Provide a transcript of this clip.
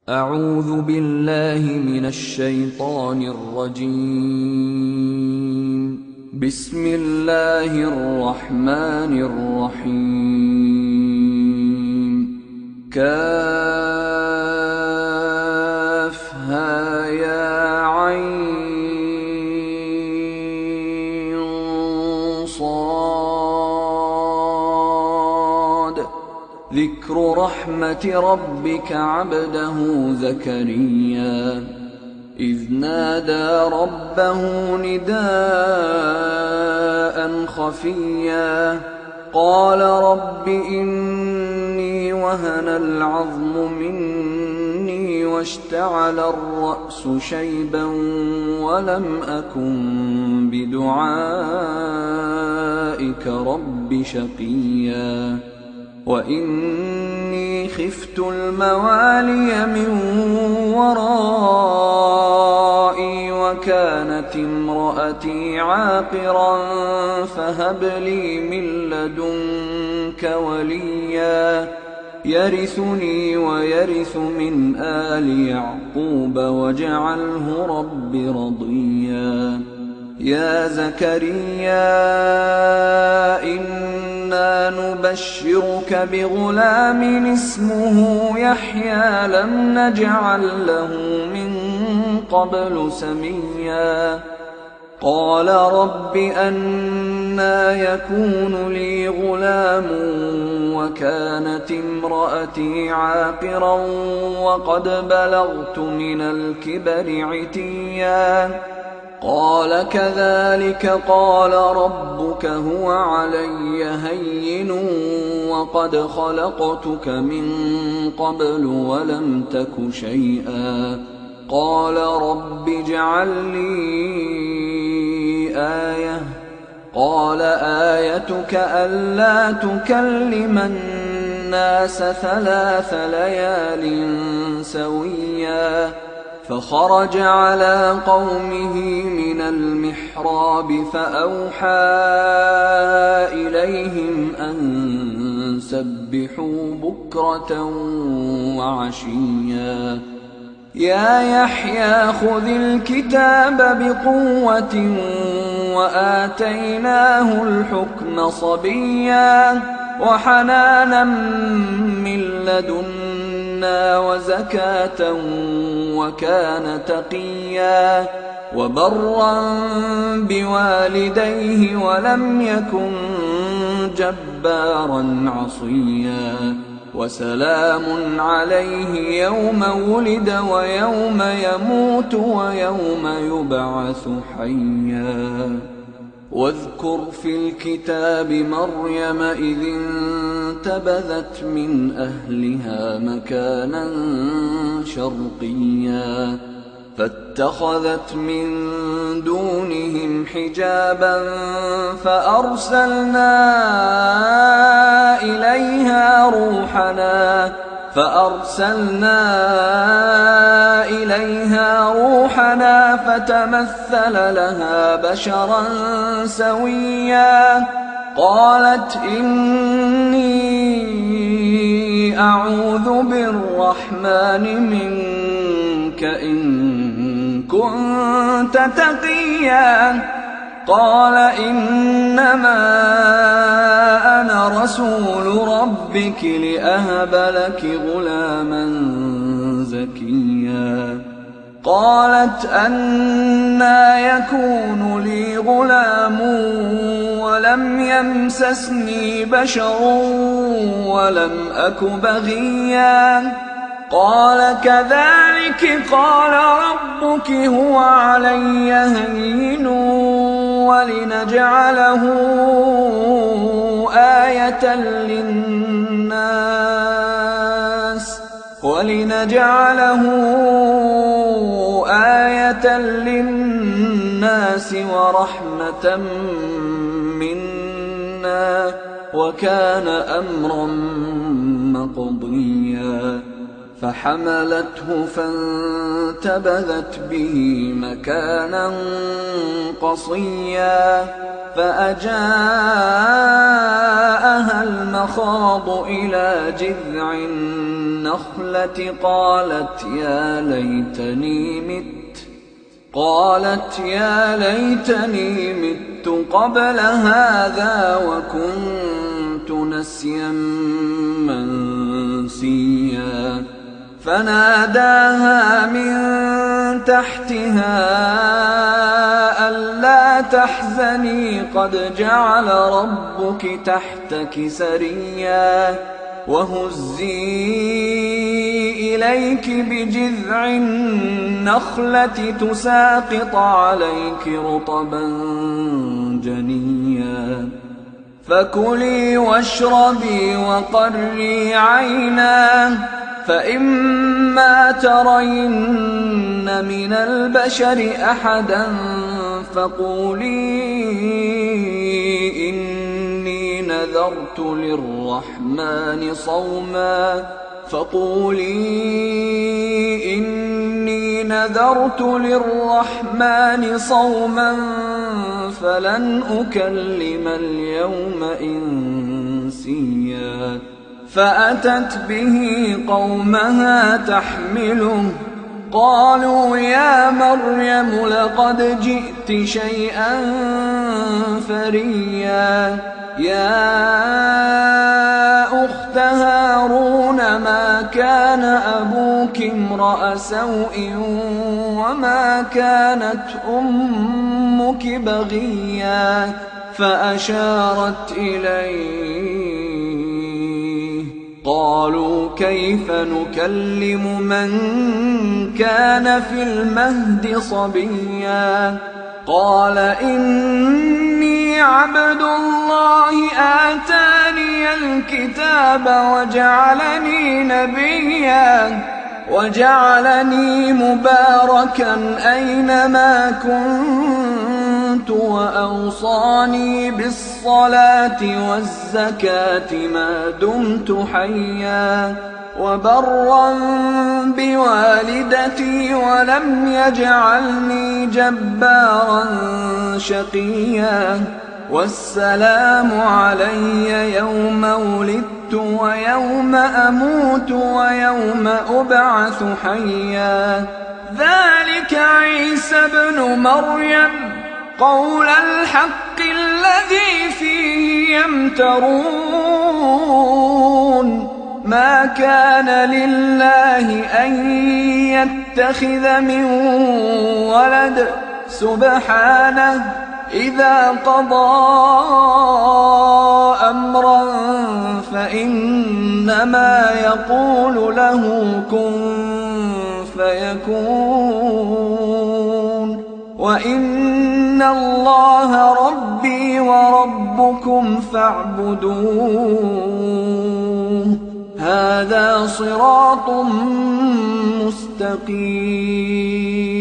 أعوذ بالله من الشيطان الرجيم. بسم الله الرحمن الرحيم. كافها يا عين صاد. ذكر رحمة ربك عبده زكريا إذ نادى ربه نداء خفيا قال رب إني وهن العظم مني واشتعل الرأس شيبا ولم أكن بدعائك رب شقيا وإني خفت الموالي من ورائي وكانت امرأتي عاقرا فهب لي من لدنك وليا يرثني ويرث من آل يعقوب واجعله رب رضيا. يا زكريا إنا نبشرك بغلام اسمه يحيى لم نجعل له من قبل سميا. قال رب أنى يكون لي غلام وكانت امرأتي عاقرا وقد بلغت من الكبر عتيا. قال كذلك قال ربك هو علي هين وقد خلقتك من قبل ولم تك شيئا. قال رب اجعل لي آية. قال آيتك ألا تكلم الناس 3 ليال سويا. فخرج على قومه من المحراب فأوحى إليهم أن سبحوا بكرة وعشيا. يا يحيى خذ الكتاب بقوة وآتيناه الحكم صبيا وحنانا من لدنا وزكاة وكان تقيا وبرا بوالديه ولم يكن جبارا عصيا. وسلام عليه يوم ولد ويوم يموت ويوم يبعث حيا. واذكر في الكتاب مريم إذ انتبذت من أهلها مكانا شرقيا فاتخذت من دونهم حجابا فأرسلنا إليها روحنا فتمثل لها بشرا سويا. قالت إني أعوذ بالرحمن منك إن كنت تقيا. قال إنما أنا رسول ربك لأهب لك غلاما زكيا. قالت أنى يكون لي غلام ولم يمسسني بشر ولم أك بغيا. قال كذلك قال ربك هو علي هين ولنجعله آية للناس ورحمة منا وكان أمرا مقضيا. فحملته فانتبذت به مكانا قصيا فأجاءها المخاض إلى جذع النخلة قالت يا ليتني مت قبل هذا وكنت نسيا منسيا فناداها من تحتها ألا تحزني قد جعل ربك تحتك سريا وهزي إليك بجذع النخلة تساقط عليك رطبا جنيا فكلي واشربي وقري عينا فإما ترين من البشر أحدا فقولي إني نذرت للرحمن صوما فلن أكلم اليوم إنسيا فأتت به قومها تحمله قالوا يا مريم لقد جئت شيئا فريا يا أخت هارون ما كان أبوك امرأ سوء وما كانت أمك بغيا فأشارت إليه قالوا كيف نكلم من كان في المهد صبيا قال إني عبد الله آتاني الكتاب وجعلني نبيا وجعلني مباركا أينما كنت وأوصاني بالصلاة والزكاة ما دمت حيا وبرا بوالدتي ولم يجعلني جبارا شقيا والسلام علي يوم ولدت ويوم أموت ويوم أبعث حيا ذلك عيسى ابن مريم قول الحق الذي فيه يمترون ما كان لله أن يتخذ من ولد سبحانه إذا قضى أمرا فإنما يقول له كن فيكون وإن الله ربي وربكم فاعبدوه هذا صراط مستقيم